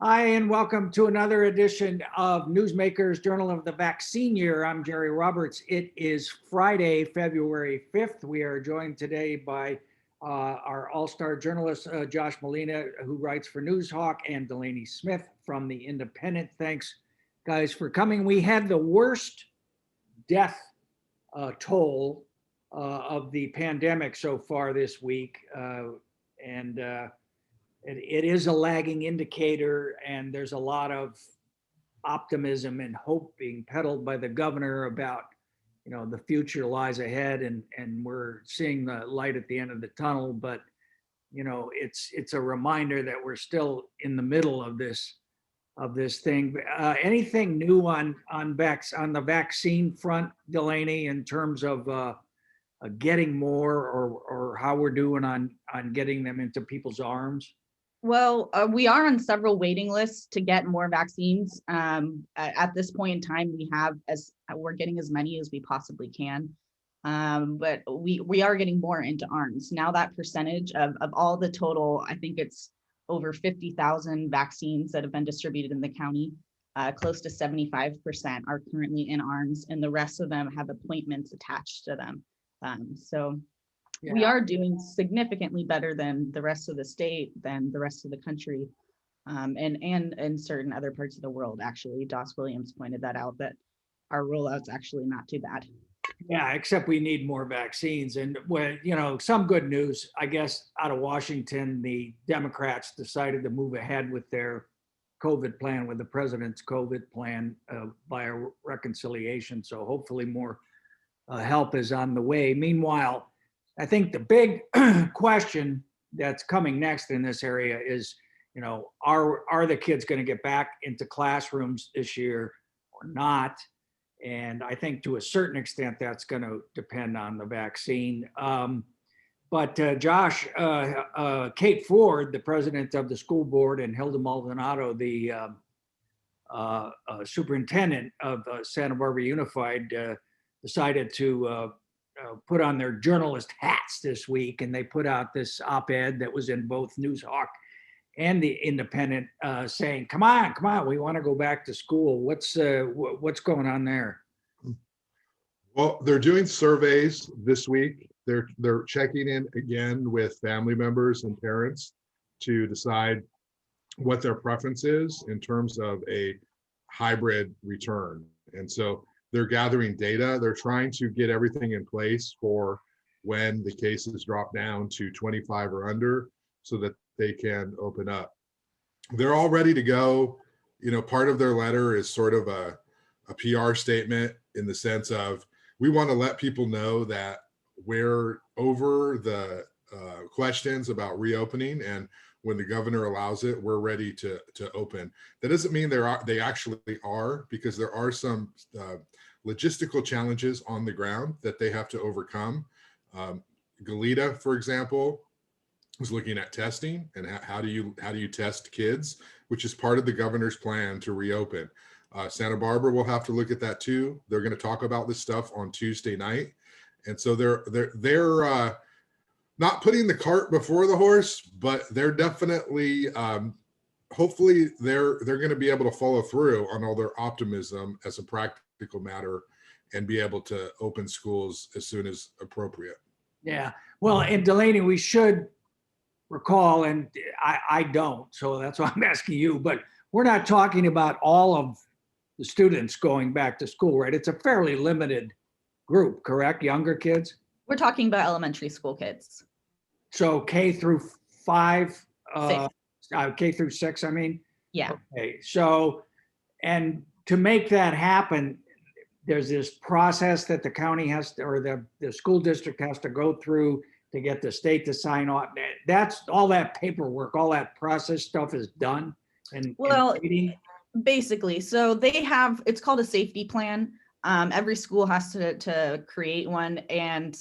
Hi, and welcome to another edition of Newsmakers Journal of the Vaccine Year. I'm Jerry Roberts. It is Friday, February 5th. We are joined today by our all-star journalist, Josh Molina, who writes for Newshawk, and Delaney Smith from The Independent. Thanks, guys, for coming. We had the worst death toll of the pandemic so far this week, and it is a lagging indicator, and there's a lot of optimism and hope being peddled by the governor about, the future lies ahead, and we're seeing the light at the end of the tunnel. But it's a reminder that we're still in the middle of this thing. Anything new on the vaccine front, Delaney, in terms of getting more, or how we're doing on getting them into people's arms? Well, we are on several waiting lists to get more vaccines. At this point in time, we're getting as many as we possibly can. But we are getting more into arms. Now that percentage of all the total, I think it's over 50,000 vaccines that have been distributed in the county. Close to 75% are currently in arms, and the rest of them have appointments attached to them. Yeah. We are doing significantly better than the rest of the state, than the rest of the country, and in certain other parts of the world. Actually, Doss Williams pointed that out, that our rollout's actually not too bad. Yeah, except we need more vaccines. And some good news, I guess, out of Washington. The Democrats decided to move ahead with their COVID plan, with the president's COVID plan, by a reconciliation. So hopefully more help is on the way. Meanwhile, I think the big question that's coming next in this area is, are the kids going to get back into classrooms this year or not? And I think to a certain extent that's going to depend on the vaccine. But Josh, Kate Ford, the president of the school board, and Hilda Maldonado, the superintendent of Santa Barbara Unified, decided to put on their journalist hats this week, and they put out this op-ed that was in both Newshawk and The Independent, saying, "Come on, we want to go back to school." What's going on there? Well, they're doing surveys this week. They're checking in again with family members and parents to decide what their preference is in terms of a hybrid return. And so they're gathering data. They're trying to get everything in place for when the cases drop down to 25 or under, so that they can open up. They're all ready to go. Part of their letter is sort of a PR statement, in the sense of, we want to let people know that we're over the questions about reopening, and when the governor allows it, we're ready to open. That doesn't mean they actually are, because there are some logistical challenges on the ground that they have to overcome. Goleta, for example, was looking at testing and how do you test kids, which is part of the governor's plan to reopen. Santa Barbara will have to look at that too. They're going to talk about this stuff on Tuesday night, and so they're not putting the cart before the horse, but they're definitely, hopefully, they're going to be able to follow through on all their optimism as a practical matter, and be able to open schools as soon as appropriate. Yeah, well, and Delaney, we should recall, and I don't, so that's why I'm asking you, but we're not talking about all of the students going back to school, right? It's a fairly limited group, correct? Younger kids? We're talking about elementary school kids. So K through 5, K through 6, I mean? Yeah. Okay, so, and to make that happen, there's this process that the county has to, or the school district has to go through to get the state to sign off. That's all that paperwork, all that process stuff is done. And basically, so they have, it's called a safety plan. Every school has to create one, and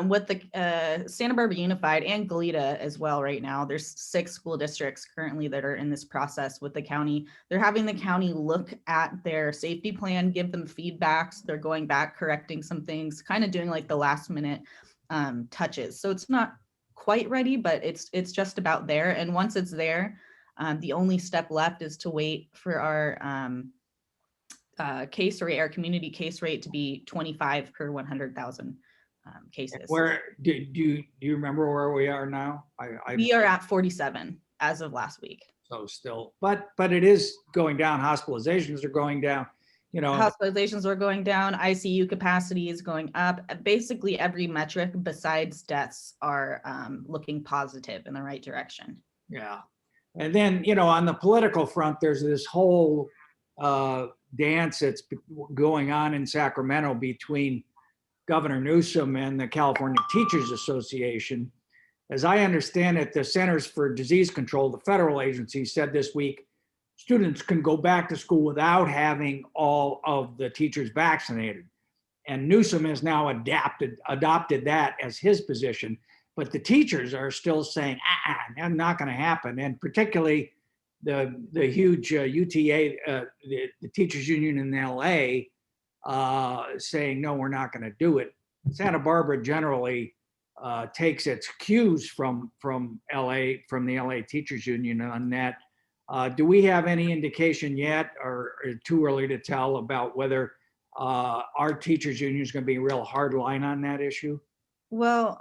with the Santa Barbara Unified and Goleta as well, right now there's 6 school districts currently that are in this process with the county. They're having the county look at their safety plan, give them feedbacks. They're going back, correcting some things, kind of doing like the last minute touches. So it's not quite ready, but it's just about there. And once it's there, The only step left is to wait for our case rate, our community case rate to be 25 per 100,000 cases. Where do you remember where we are now? We are at 47 as of last week. So still, but it is going down. Hospitalizations are going down. You know, Hospitalizations are going down. ICU capacity is going up. Basically, every metric besides deaths are looking positive in the right direction. yeah. And then, you know, on the political front, there's this whole dance that's going on in Sacramento between Governor Newsom and the California Teachers Association. As I understand it, the Centers for Disease Control, the federal agency, said this week, students can go back to school without having all of the teachers vaccinated. And Newsom has now adopted that as his position. But the teachers are still saying, that's not going to happen. And particularly the huge UTA, the teachers union in LA, saying, no, we're not going to do it. Santa Barbara generally takes its cues from LA, from the LA teachers union on that. Do we have any indication yet, or too early to tell, about whether our teachers union is going to be a real hard line on that issue? Well,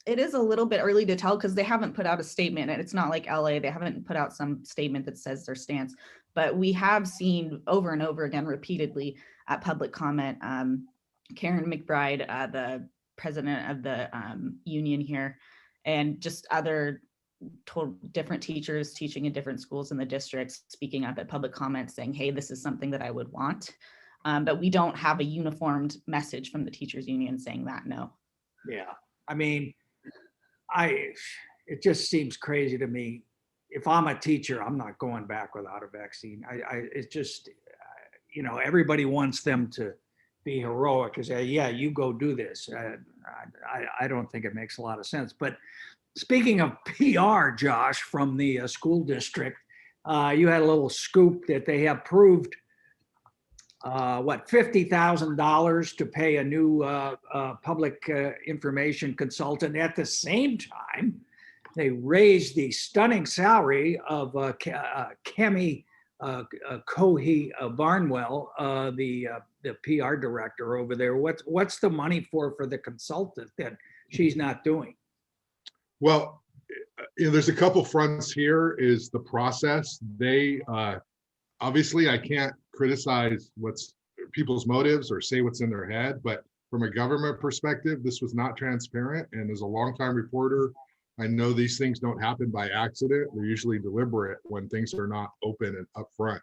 it is a little bit early to tell because they haven't put out a statement, and it's not like LA. They haven't put out some statement that says their stance, but we have seen over and over again, repeatedly at public comment, Karen McBride, the president of the union here, and just other different teachers teaching in different schools in the district speaking up at public comments saying, hey, this is something that I would want. But we don't have a uniformed message from the teachers union saying that, no. Yeah, I mean, it just seems crazy to me. If I'm a teacher, I'm not going back without a vaccine. It's just, you know, everybody wants them to be heroic and say, yeah, you go do this. I don't think it makes a lot of sense. But speaking of PR, Josh, from the school district, you had a little scoop that they have approved $50,000 to pay a new public information consultant. At the same time, they raised the stunning salary of Kemi Cohey Barnwell, the PR director over there. What's the money for the consultant that she's not doing? Well, you know, there's a couple fronts here. Is the process. They obviously, I can't criticize what's people's motives or say what's in their head, but from a government perspective, this was not transparent. And as a longtime reporter, I know these things don't happen by accident. They're usually deliberate when things are not open and upfront.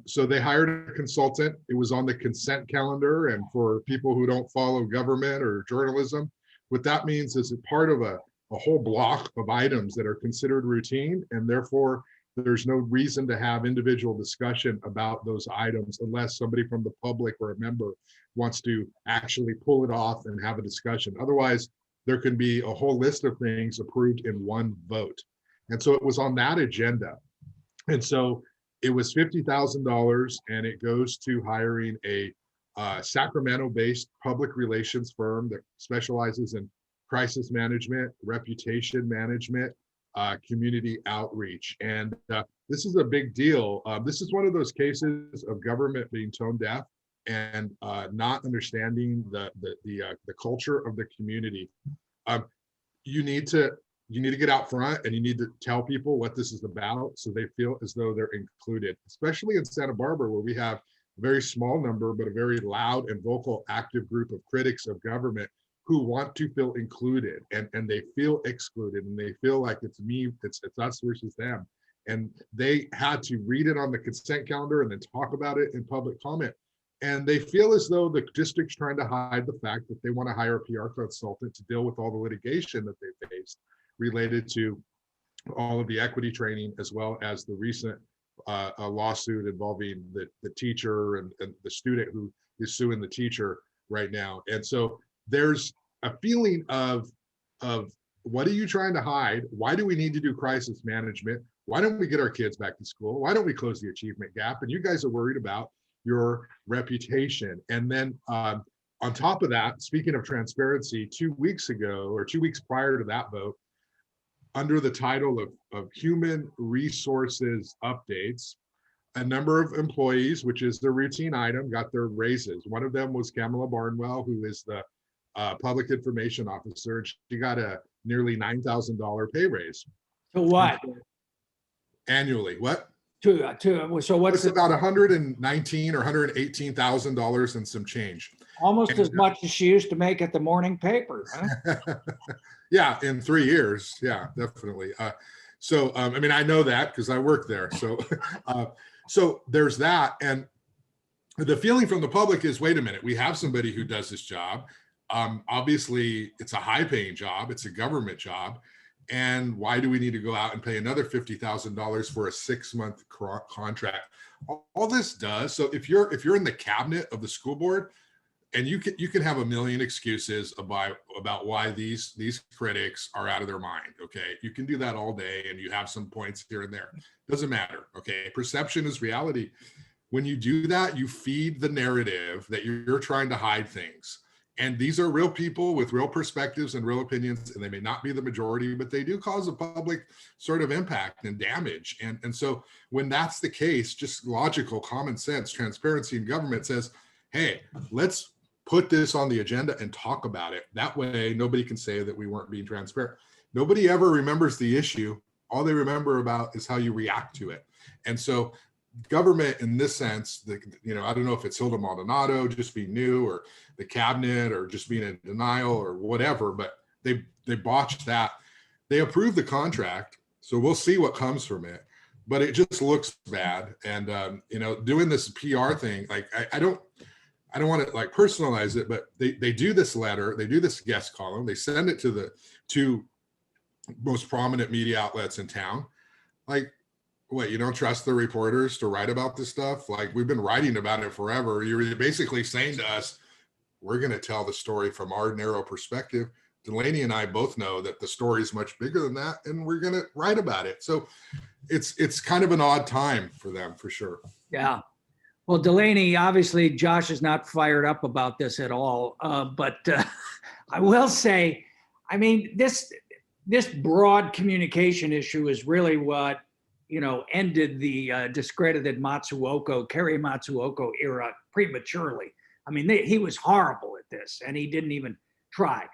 So they hired a consultant. It was on the consent calendar. And for people who don't follow government or journalism, what that means is it's part of a whole block of items that are considered routine, and therefore there's no reason to have individual discussion about those items unless somebody from the public or a member wants to actually pull it off and have a discussion. Otherwise, there can be a whole list of things approved in one vote. And so it was on that agenda. And so it was $50,000, and it goes to hiring a Sacramento-based public relations firm that specializes in crisis management, reputation management, community outreach. And this is a big deal. This is one of those cases of government being tone deaf and not understanding the culture of the community. You need to get out front, and you need to tell people what this is about so they feel as though they're included, especially in Santa Barbara, where we have a very small number, but a very loud and vocal, active group of critics of government who want to feel included, and they feel excluded, and they feel like it's me, it's us versus them. And they had to read it on the consent calendar and then talk about it in public comment. And they feel as though the district's trying to hide the fact that they want to hire a PR consultant to deal with all the litigation that they faced related to all of the equity training, as well as the recent lawsuit involving the teacher and the student who is suing the teacher right now. And so there's a feeling of what are you trying to hide? Why do we need to do crisis management? Why don't we get our kids back to school? Why don't we close the achievement gap? And you guys are worried about your reputation. And then on top of that, speaking of transparency, 2 weeks ago, or 2 weeks prior to that vote, under the title of Human Resources Updates. A number of employees, which is the routine item, got their raises. One of them was Kamala Barnwell, who is the public information officer. She got a nearly $9,000 pay raise. To what? Annually. What? So what's It's about $119,000 or $118,000 and some change. almost as much as she used to make at the morning paper, huh? Yeah, in 3 years. Yeah, definitely. So I mean, I know that because I work there. So, so there's that. And the feeling from the public is, wait a minute, we have somebody who does this job. Obviously, it's a high-paying job. It's a government job. And why do we need to go out and pay another $50,000 for a 6-month contract? All this does. So if you're in the cabinet of the school board, and you can have a million excuses about why these critics are out of their mind. Okay, you can do that all day, and you have some points here and there. Doesn't matter. Okay, perception is reality. When you do that, you feed the narrative that you're trying to hide things. And these are real people with real perspectives and real opinions, and they may not be the majority, but they do cause a public sort of impact and damage. And so when that's the case, just logical, common sense, transparency in government says, hey, let's put this on the agenda and talk about it. That way, nobody can say that we weren't being transparent. Nobody ever remembers the issue. All they remember about is how you react to it. And so government in this sense, I don't know if it's Hilda Maldonado just being new, or the cabinet, or just being in denial, or whatever, but they botched that. They approved the contract, so we'll see what comes from it, but it just looks bad. And doing this PR thing, like I don't want to like personalize it, but they do this letter, they do this guest column, they send it to the two most prominent media outlets in town. Like, what, you don't trust the reporters to write about this stuff? Like, we've been writing about it forever. You're basically saying to us, we're going to tell the story from our narrow perspective. Delaney and I both know that the story is much bigger than that, and we're going to write about it. So it's kind of an odd time for them, for sure. Yeah. Well, Delaney, obviously Josh is not fired up about this at all. But I will say, I mean, this broad communication issue is really what, ended the discredited Kerry Matsuoka era prematurely. I mean, he was horrible at this, and he didn't even try.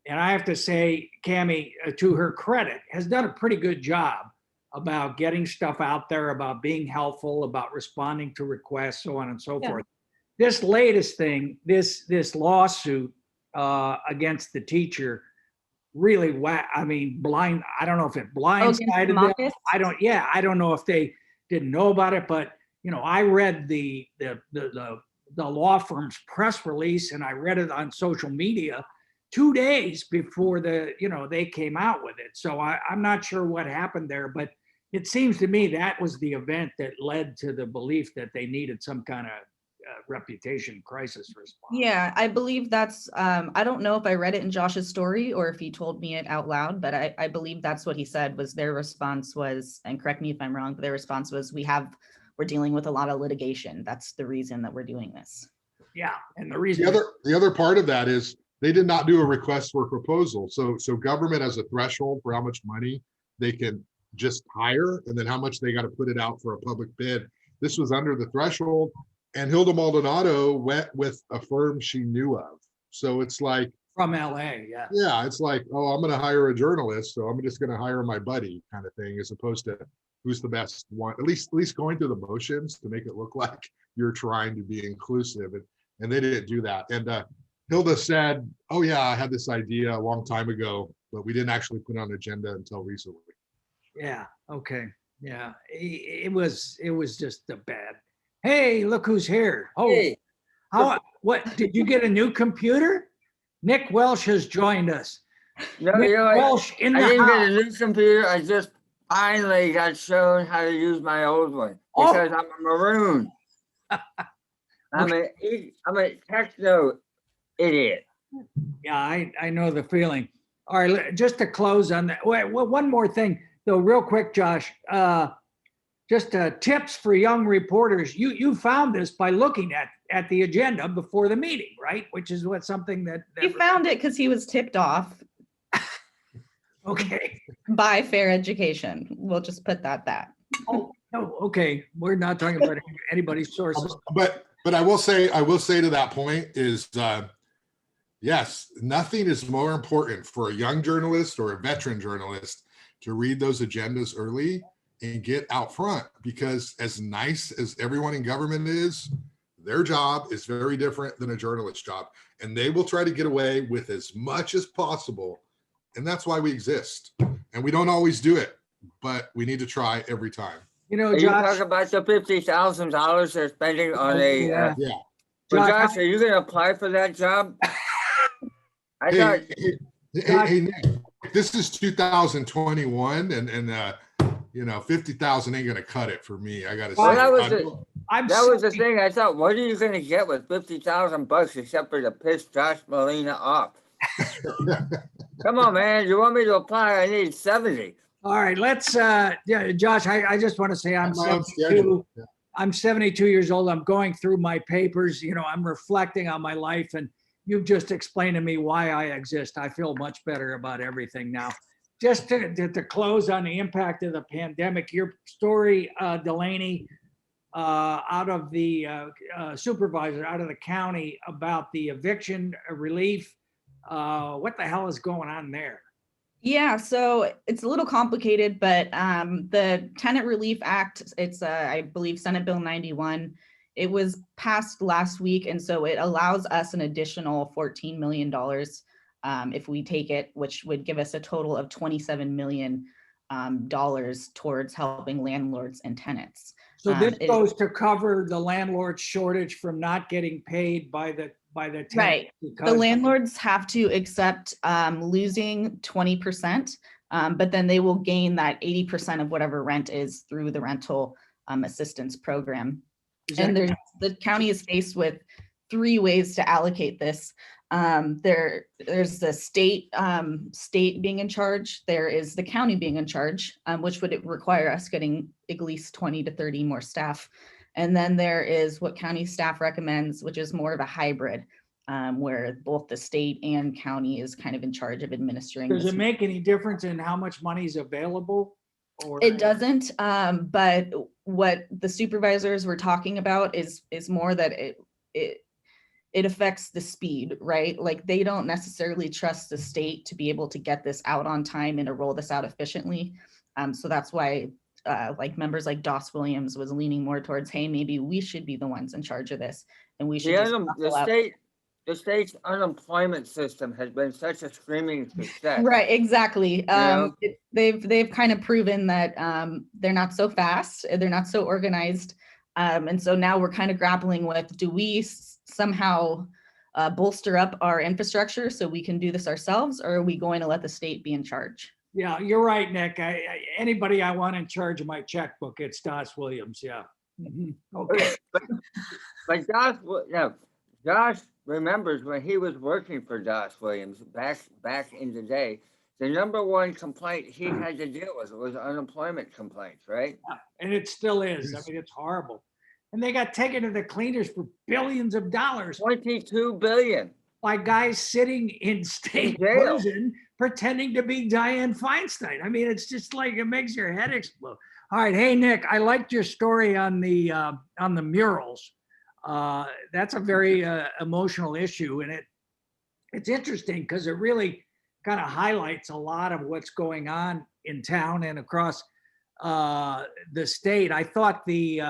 And I have to say, Cammie, to her credit, has done a pretty good job about getting stuff out there, about being helpful, about responding to requests, so on and so forth. This latest thing, this lawsuit against the teacher, really, blind. I don't know if it blindsided them. I don't know if they didn't know about it, but I read the law firm's press release, and I read it on social media 2 days before they came out with it. So I'm not sure what happened there, but it seems to me that was the event that led to the belief that they needed some kind of reputation crisis response. Yeah, I believe that's, I don't know if I read it in Josh's story or if he told me it out loud, but I believe that's what he said was their response was, and correct me if I'm wrong, but their response was, we're dealing with a lot of litigation. That's the reason that we're doing this. Yeah, and the reason the other part of that is they did not do a request for proposal. So government has a threshold for how much money they can just hire, and then how much they got to put it out for a public bid. This was under the threshold, and Hilda Maldonado went with a firm she knew of. So it's like, from LA, yeah. Yeah, it's like, oh, I'm going to hire a journalist, so I'm just going to hire my buddy kind of thing, as opposed to who's the best one. At least going through the motions to make it look like you're trying to be inclusive, and they didn't do that. And Hilda said, oh yeah, I had this idea a long time ago, but we didn't actually put it on the agenda until recently. Yeah. Okay. Yeah. It was just a bad. Hey, look who's here. Oh, Hey. What, did you get a new computer? Nick Welsh has joined us. No, Nick I Welsh in didn't the get a house. new computer. I just finally got shown how to use my old one Oh. because I'm a maroon. I'm a techno idiot. Yeah, I know the feeling. All right, just to close on that. Wait, one more thing, though, real quick, Josh. Just tips for young reporters. You found this by looking at the agenda before the meeting, right? Which is something that He found it because he was tipped off. Okay. By fair education. We'll just put that. Oh, no, okay. We're not talking about anybody's sources. But I will say to that point is, yes, nothing is more important for a young journalist or a veteran journalist to read those agendas early and get out front, because as nice as everyone in government is, their job is very different than a journalist's job, and they will try to get away with as much as possible. And that's why we exist. And we don't always do it, but we need to try every time. You know, Are you Josh. talking about the $50,000 they're spending on a, Yeah. Yeah. well, Josh, Josh, are you gonna apply for that job? I thought, Hey, Nick, this is 2021, and you know, 50,000 ain't gonna cut it for me. I gotta say. well, that was I'm the thing. I thought, what are you gonna get with $50,000 except for to piss Josh Molina off? Come on, man. You want me to apply? I need 70. All right, let's, yeah, Josh, I just want to say I'm My own 72. schedule. Yeah. I'm 72 years old. I'm going through my papers. You know, I'm reflecting on my life, and you've just explained to me why I exist. I feel much better about everything now. Just to close on the impact of the pandemic, your story, Delaney, out of the supervisor, out of the county about the eviction relief. What the hell is going on there? Yeah, so it's a little complicated, but the Tenant Relief Act, it's I believe Senate Bill 91. It was passed last week, and so it allows us an additional $14 million if we take it, which would give us a total of $27 million towards helping landlords and tenants. So this goes to cover the landlord shortage from not getting paid by the tenant. Right. The landlords have to accept losing 20%, but then they will gain that 80% of whatever rent is through the rental assistance program. And the county is faced with 3 ways to allocate this. There's the state being in charge. There is the county being in charge, which would require us getting at least 20 to 30 more staff. And then there is what county staff recommends, which is more of a hybrid, where both the state and county is kind of in charge of administering. Does it make any difference in how much money is available? Or it doesn't, but what the supervisors were talking about is more that it affects the speed, right? Like they don't necessarily trust the state to be able to get this out on time and to roll this out efficiently. So that's why like members like Doss Williams was leaning more towards, hey, maybe we should be the ones in charge of this, and we should. The state's unemployment system has been such a screaming success. Right, exactly. They've kind of proven that they're not so fast, they're not so organized, and so now we're kind of grappling with: do we somehow bolster up our infrastructure so we can do this ourselves, or are we going to let the state be in charge? Yeah, you're right, Nick. Anybody I want in charge of my checkbook, it's Doss Williams. Yeah. Okay. But Josh remembers when he was working for Doss Williams back in the day, the #1 complaint he had to deal with was unemployment complaints, right? Yeah, and it still is. I mean, it's horrible. And they got taken to the cleaners for billions of dollars. 22 billion. By guys sitting in state prison pretending to be Dianne Feinstein. I mean, it's just like, it makes your head explode. All right. Hey, Nick, I liked your story on the murals. That's a very emotional issue. And it's interesting because it really kind of highlights a lot of what's going on in town and across the state. I thought the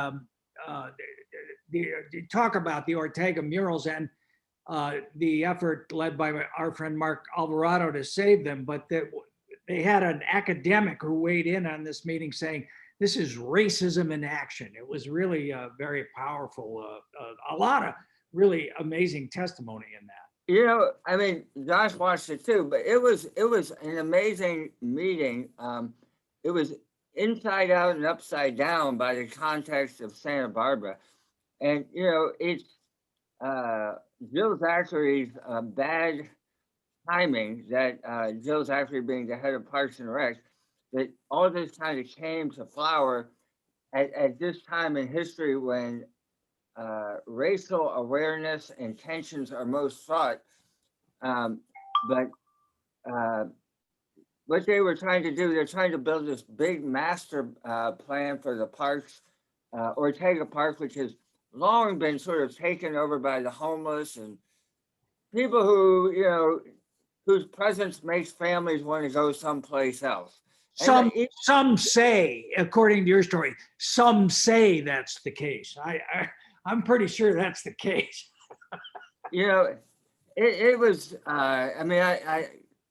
talk about the Ortega murals and the effort led by our friend Mark Alvarado to save them, but they had an academic who weighed in on this meeting saying, this is racism in action. It was really very powerful, a lot of really amazing testimony in that. You know, I mean, Josh watched it too, but it was an amazing meeting. It was inside out and upside down by the context of Santa Barbara. And, you know, it's Jill Zachary's bad timing that Jill Zachary being the head of Parks and Rec, that all this kind of came to flower at this time in history when racial awareness and tensions are most fraught. But what they were trying to do, they're trying to build this big master plan for the parks, Ortega Park, which has long been sort of taken over by the homeless and people who, whose presence makes families want to go someplace else. Some say, according to your story, some say that's the case. I'm pretty sure that's the case. It was,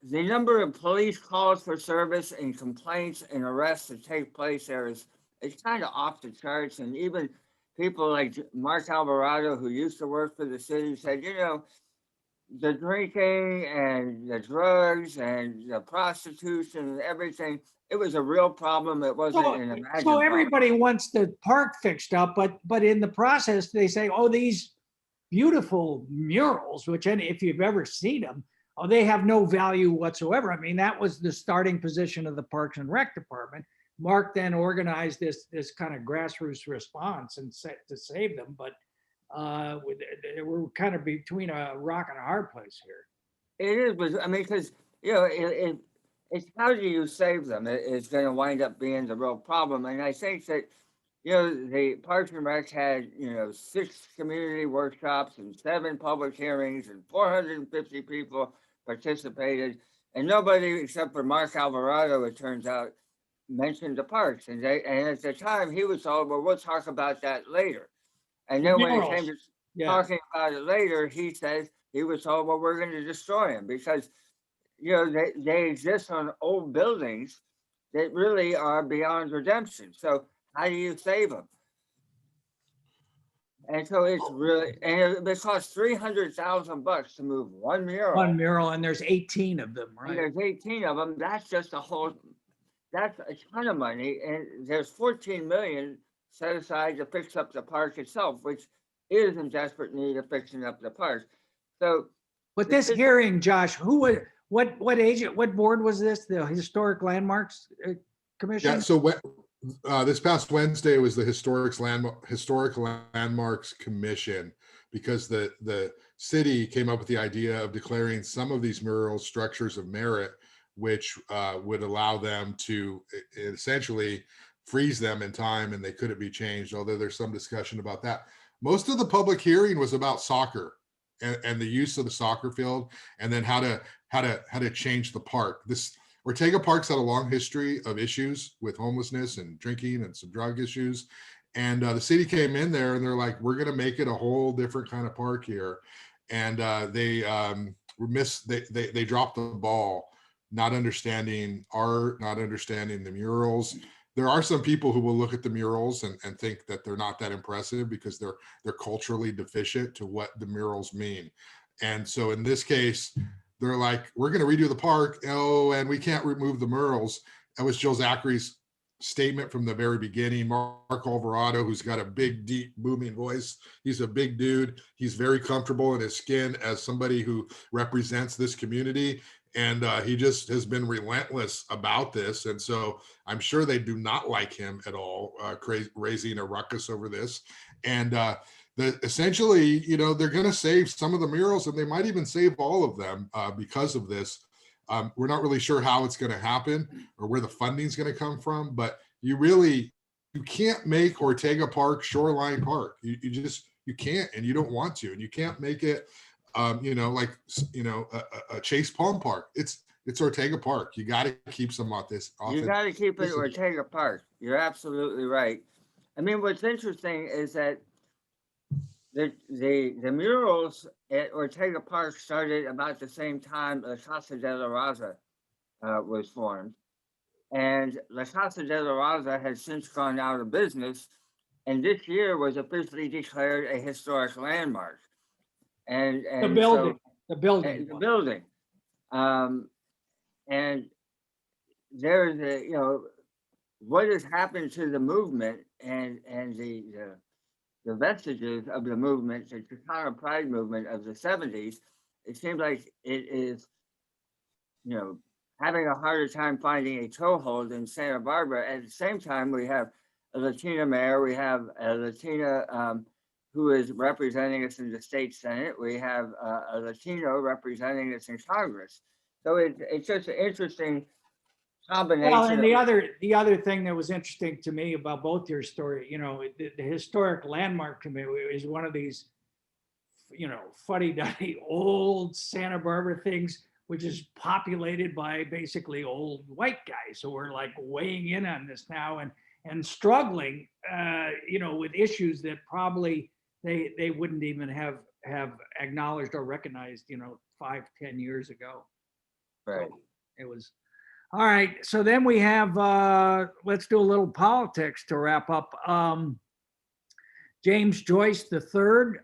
the number of police calls for service and complaints and arrests that take place there it's kind of off the charts. And even people like Mark Alvarado, who used to work for the city, said, the drinking and the drugs and the prostitution and everything, it was a real problem. It wasn't an imagined So everybody wants the park fixed up, but in the process, they say, oh, these beautiful murals, which if you've ever seen them, they have no value whatsoever. I mean, that was the starting position of the Parks and Rec Department. Mark then organized this kind of grassroots response and to save them, but we're kind of between a rock and a hard place here. It is, but because it's how do you save them? It's going to wind up being the real problem, and I think that the Parks and Rec had 6 community workshops and 7 public hearings and 450 people participated, and nobody except for Mark Alvarado, it turns out, mentioned the parks. And at the time he was told, well, we'll talk about that later. And then when it came to talking about it later, he says he was told, well, we're going to destroy them because they exist on old buildings that really are beyond redemption. So how do you save them? And so it's really, and it costs $300,000 to move one mural. And there's 18 of them, right? And there's 18 of them. That's just that's a ton of money. And there's 14 million set aside to fix up the park itself, which is in desperate need of fixing up the park. So, but this hearing, Josh, what board was this? The Historic Landmarks Commission? Yeah, so this past Wednesday was the Historic Landmarks Commission, because the city came up with the idea of declaring some of these murals structures of merit, which would allow them to essentially freeze them in time and they couldn't be changed, although there's some discussion about that. Most of the public hearing was about soccer and the use of the soccer field, and then how to change the park. This Ortega Park's had a long history of issues with homelessness and drinking and some drug issues. And the city came in there and they're like, we're going to make it a whole different kind of park here. And they dropped the ball, not understanding art, not understanding the murals. There are some people who will look at the murals and think that they're not that impressive because they're culturally deficient to what the murals mean. And so in this case, they're like, we're going to redo the park. Oh, and we can't remove the murals. That was Joe Zachary's statement from the very beginning. Mark Alvarado, who's got a big, deep, booming voice. He's a big dude. He's very comfortable in his skin as somebody who represents this community. And he just has been relentless about this. And so I'm sure they do not like him at all, raising a ruckus over this. And essentially, they're going to save some of the murals, and they might even save all of them because of this. We're not really sure how it's going to happen or where the funding is going to come from, but you can't make Ortega Park Shoreline Park. You can't, and you don't want to, and you can't make it, a Chase Palm Park. It's Ortega Park. You got to keep some off this. You got to keep it Ortega Park. You're absolutely right. I mean, what's interesting is that the murals at Ortega Park started about the same time La Casa de la Raza was formed. And La Casa de la Raza has since gone out of business, and this year was officially declared a historic landmark. And the building. And there's what has happened to the movement and the vestiges of the movement, the Chicano Pride movement of the 70s. It seems like it is, having a harder time finding a toehold in Santa Barbara. At the same time, we have a Latina mayor, we have a Latina who is representing us in the state Senate. We have a Latino representing us in Congress. So it's just interesting combination. Well, and of- the other thing that was interesting to me about both your story, the historic landmark committee is one of these, fuddy-duddy old Santa Barbara things, which is populated by basically old white guys who are like weighing in on this now and struggling, with issues that probably they wouldn't even have acknowledged or recognized, 5-10 years ago. Right. It was. All right, so then we have, let's do a little politics to wrap up. James Joyce III,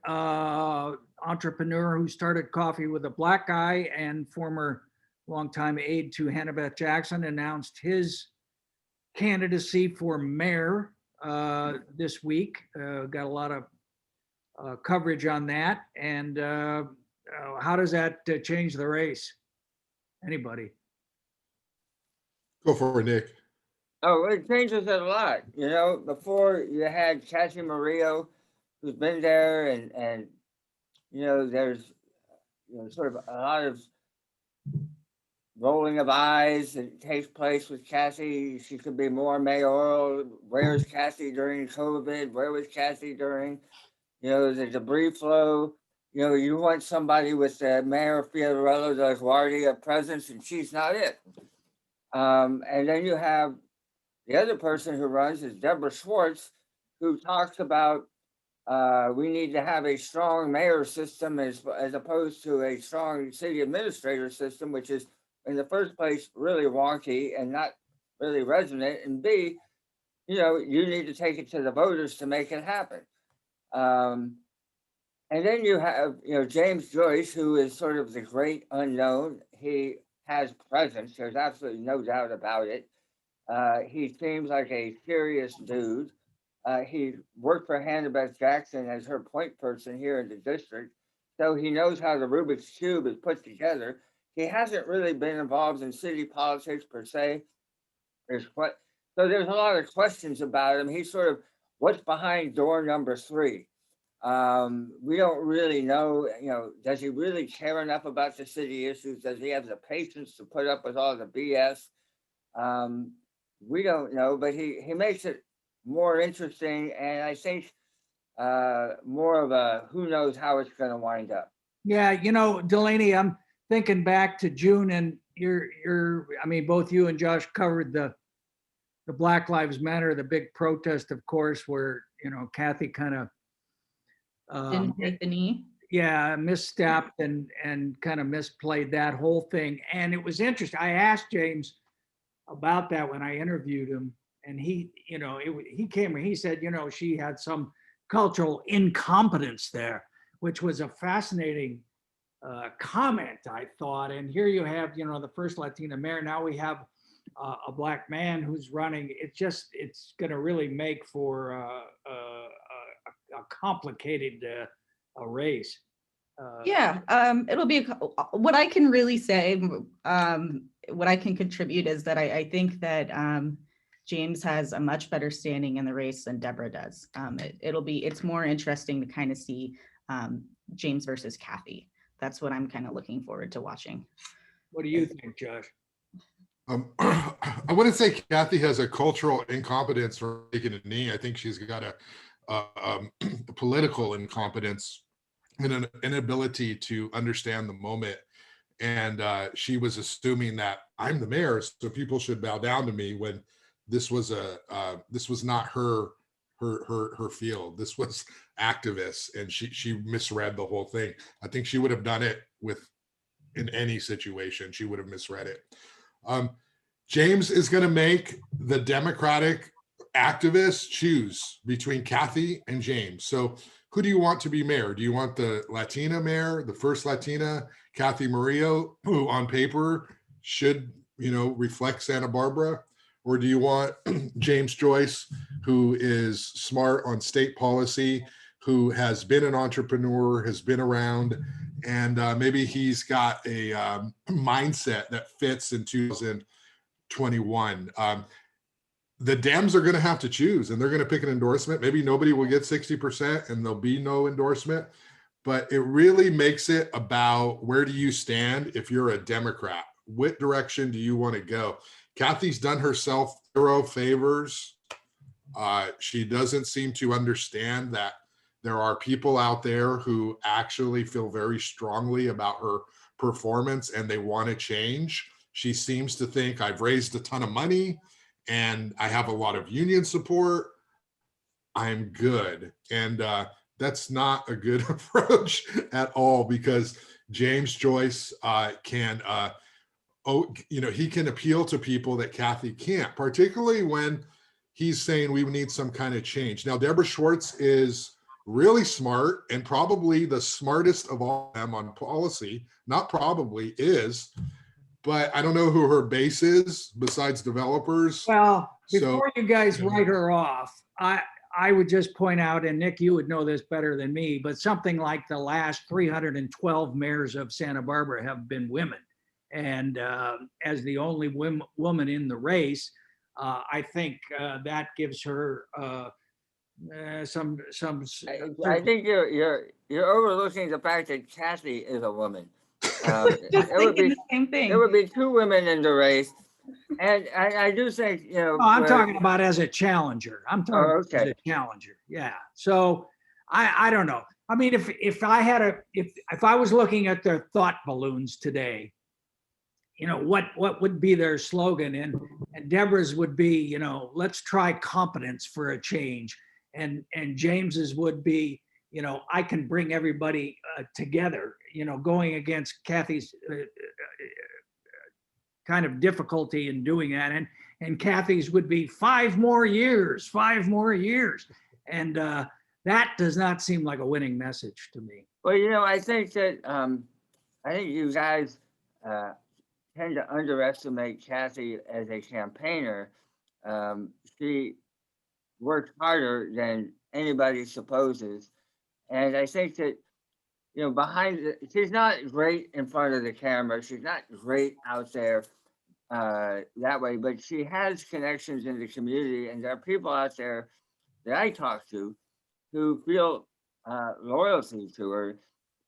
entrepreneur who started Coffee with a Black Guy and former longtime aide to Hannibal Jackson, announced his candidacy for mayor this week. Got a lot of coverage on that. And how does that change the race? Anybody? Go for it, Nick. Oh, it changes it a lot. Before you had Cassie Murillo, who's been there, and there's sort of a lot of rolling of eyes that takes place with Cassie. She could be more mayoral. Where's Cassie during COVID? Where was Cassie during, the debris flow? You want somebody with Mayor Fiorello de Guardia presence, and she's not it. And then you have the other person who runs is Deborah Schwartz, who talks about we need to have a strong mayor system as opposed to a strong city administrator system, which is in the first place really wonky and not really resonant. And B, you need to take it to the voters to make it happen. And then you have, James Joyce, who is sort of the great unknown. He has presence. There's absolutely no doubt about it. He seems like a serious dude. He worked for Hannibal Jackson as her point person here in the district, so he knows how the Rubik's Cube is put together. He hasn't really been involved in city politics per se. So there's a lot of questions about him. He's sort of what's behind door number 3. We don't really know, does he really care enough about the city issues? Does he have the patience to put up with all the BS? We don't know, but he makes it more interesting, and I think more of a who knows how it's going to wind up. Yeah, Delaney, I'm thinking back to June, and both you and Josh covered the Black Lives Matter, the big protest, of course, where Kathy kind of Didn't take the knee. yeah, misstepped and kind of misplayed that whole thing. And it was interesting. I asked James about that when I interviewed him, and he came and he said, she had some cultural incompetence there, which was a fascinating comment, I thought. And here you have, the first Latina mayor. Now we have a Black man who's running. It's going to really make for a complicated race. Yeah, it'll be what I can really say. What I can contribute is that I think that James has a much better standing in the race than Deborah does. It's more interesting to kind of see James versus Kathy. That's what I'm kind of looking forward to watching. What do you think, Josh? I wouldn't say Kathy has a cultural incompetence for taking a knee. I think she's got a political incompetence and an inability to understand the moment. And she was assuming that I'm the mayor, so people should bow down to me, when this was not her field. This was activists, and she misread the whole thing. I think she would have done it in any situation. She would have misread it. James is going to make the Democratic activists choose between Kathy and James. So who do you want to be mayor? Do you want the Latina mayor, the first Latina, Kathy Murillo, who on paper should, reflect Santa Barbara? Or do you want James Joyce, who is smart on state policy, who has been an entrepreneur, has been around, and maybe he's got a mindset that fits in 2021. The Dems are going to have to choose, and they're going to pick an endorsement. Maybe nobody will get 60% and there'll be no endorsement, but it really makes it about where do you stand if you're a Democrat? What direction do you want to go? Kathy's done herself zero favors. She doesn't seem to understand that there are people out there who actually feel very strongly about her performance and they want to change. She seems to think I've raised a ton of money and I have a lot of union support. I'm good. And that's not a good approach at all, because James Joyce can, he can appeal to people that Kathy can't, particularly when he's saying we need some kind of change. Now, Deborah Schwartz is really smart and probably the smartest of all of them on policy, not probably is, but I don't know who her base is besides developers. Well, So- before you guys write her off, I would just point out, and Nick, you would know this better than me, but something like the last 312 mayors of Santa Barbara have been women. And as the only woman in the race, I think that gives her some. I think you're overlooking the fact that Kathy is a woman. Just It would thinking be the same thing. there would be two women in the race, and I do think, No, I'm where- talking about as a challenger. I'm talking Oh, as okay. a challenger. Yeah. So I don't know. I mean, if I was looking at their thought balloons today, what would be their slogan? And Deborah's would be, let's try competence for a change. And James's would be, I can bring everybody together, going against Kathy's kind of difficulty in doing that. And Kathy's would be 5 more years. And that does not seem like a winning message to me. Well, I think that I think you guys tend to underestimate Kathy as a campaigner. She worked harder than anybody supposes, and I think that she's not great in front of the camera. She's not great out there that way, but she has connections in the community, and there are people out there that I talk to who feel loyalty to her,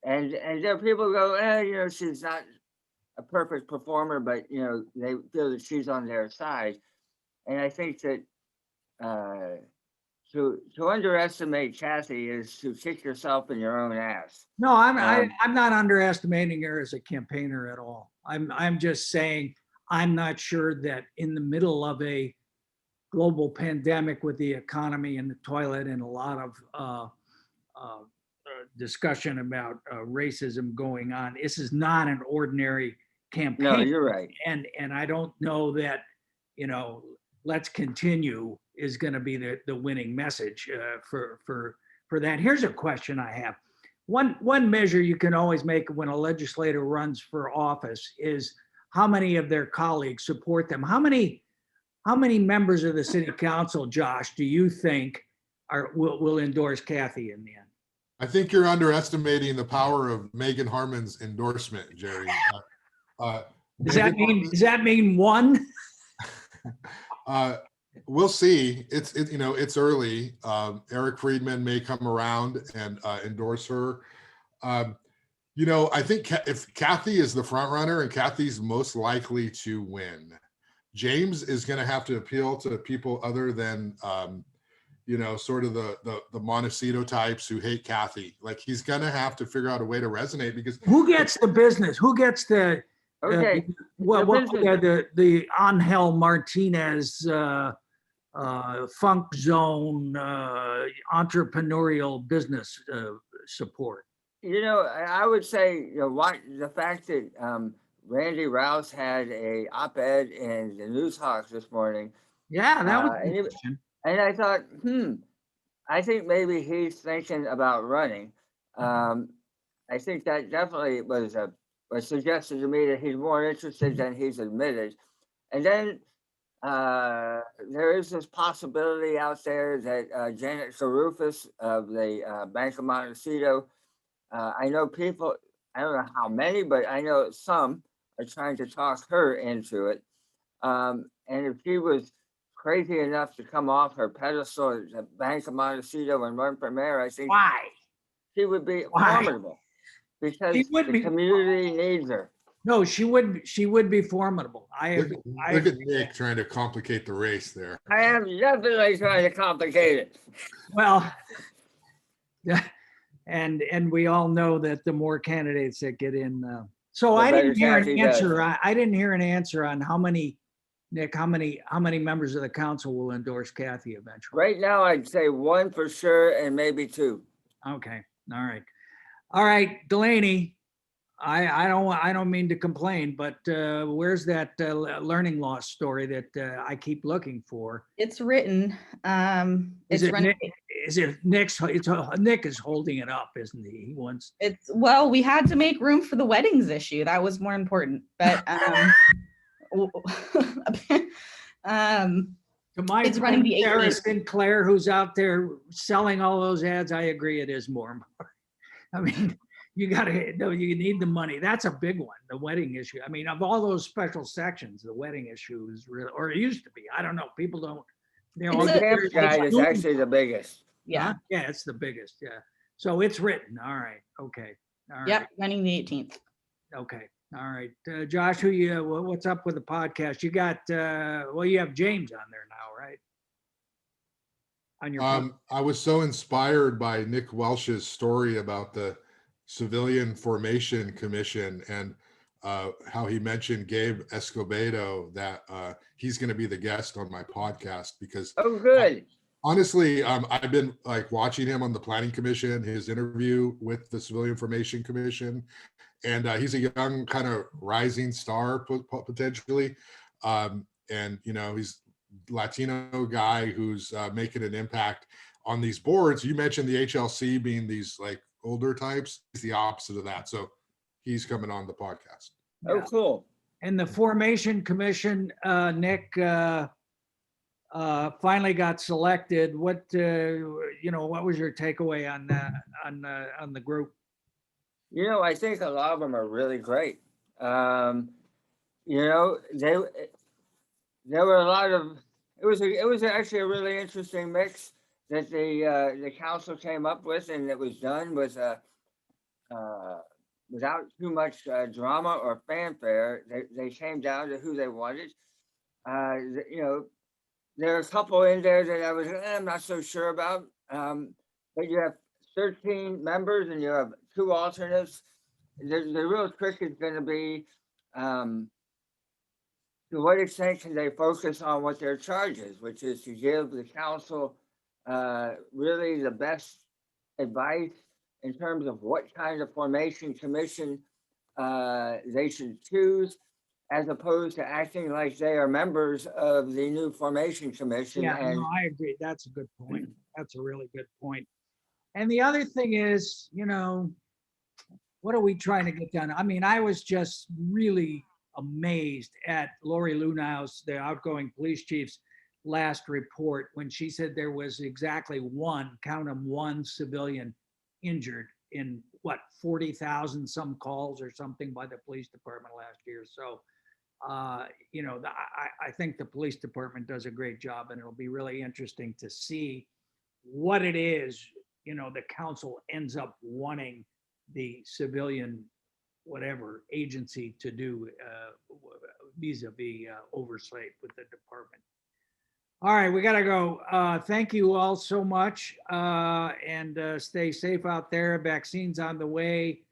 and there are people who go, she's not a perfect performer, but they feel that she's on their side, and I think that to underestimate Kathy is to kick yourself in your own ass. No, I'm not underestimating her as a campaigner at all. I'm just saying I'm not sure that in the middle of a global pandemic with the economy in the toilet and a lot of discussion about racism going on, this is not an ordinary campaign. No, you're right. And I don't know that, let's continue is going to be the winning message for that. Here's a question I have. One measure you can always make when a legislator runs for office is how many of their colleagues support them. How many members of the city council, Josh, do you think will endorse Kathy in the end? I think you're underestimating the power of Megan Harmon's endorsement, Jerry. Does that mean one? We'll see. It's early. Eric Friedman may come around and endorse her. I think if Kathy is the front runner and Kathy's most likely to win, James is going to have to appeal to people other than sort of the Montecito types who hate Kathy. Like, he's going to have to figure out a way to resonate, because Who gets the business? Who gets the Okay. the Angel Martinez funk zone entrepreneurial business support? I would say, the fact that Randy Rouse had a op-ed in the Newshawks this morning, Yeah, that was and interesting. and I thought, I think maybe he's thinking about running. I think that definitely was suggested to me that he's more interested than he's admitted. And then there is this possibility out there that Janet Sarufis of the Bank of Montecito, I know people, I don't know how many, but I know some are trying to talk her into it. And if she was crazy enough to come off her pedestal at the Bank of Montecito and run for mayor, I think Why? she would be Why? formidable, because She would the be. community needs her. No, she would be formidable. Look at Nick trying to complicate the race there. I am definitely trying to complicate it. Well, yeah, and we all know that the more candidates that get in, so The I better didn't hear chance an he does. answer. I didn't hear an answer on how many, Nick, how many members of the council will endorse Kathy eventually? Right now, I'd say one for sure and maybe two. Okay, all right, Delaney. I don't mean to complain, but where's that learning loss story that I keep looking for? It's written. Is It's it running. Nick? Is it Nick's? Nick is holding it up, isn't he? He wants. It's, well, we had to make room for the weddings issue. That was more important. But To my It's running friend the Sarah 18th. Sinclair, who's out there selling all those ads, I agree it is more. I mean, you need the money. That's a big one, the wedding issue. I mean, of all those special sections, the wedding issue is really, or it used to be. I don't know. People don't. They're It's all a- Camp guide is actually the biggest. yeah. Huh? Yeah, it's the biggest. Yeah. So it's written. All right. Okay. All right. Yep. Running the 18th. Okay. All right. Josh, what's up with the podcast? You got, well, you have James on there now, right? On your, I was so inspired by Nick Welsh's story about the Civilian Formation Commission and how he mentioned Gabe Escobedo, that he's going to be the guest on my podcast because Oh, good. honestly, I've been like watching him on the Planning Commission, his interview with the Civilian Formation Commission, and he's a young kind of rising star potentially, and you know he's Latino guy who's making an impact on these boards. You mentioned the HLC being these like older types. He's the opposite of that, so he's coming on the podcast. Oh, cool. and the Formation Commission, Nick, finally got selected. What, what was your takeaway on that, on the group? You know, I think a lot of them are really great. You know, there were a lot of, it was actually a really interesting mix that the council came up with, and it was done with without too much drama or fanfare. They came down to who they wanted. You know, there are a couple in there that I was, I'm not so sure about. But you have 13 members and you have 2 alternates. The real trick is going to be to what extent can they focus on what their charge is, which is to give the council really the best advice in terms of what kind of formation commission they should choose, as opposed to acting like they are members of the new formation commission. Yeah, And no, I agree. That's a good point. That's a really good point. And the other thing is, what are we trying to get done? I mean, I was just really amazed at Lori Lunau's, the outgoing police chief's last report, when she said there was exactly one, count them, one civilian injured in 40,000 some calls or something by the police department last year. So, I think the police department does a great job, and it'll be really interesting to see what it is, the council ends up wanting the civilian whatever agency to do vis-a-vis oversight with the department. All right, we gotta go. Thank you all so much, and stay safe out there. Vaccines on the way.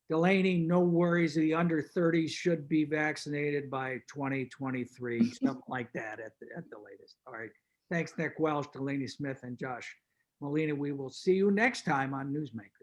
Delaney, no worries. The under 30s should be vaccinated by 2023, something like that at the latest. All right. Thanks, Nick Welsh, Delaney Smith, and Josh Molina. We will see you next time on Newsmakers.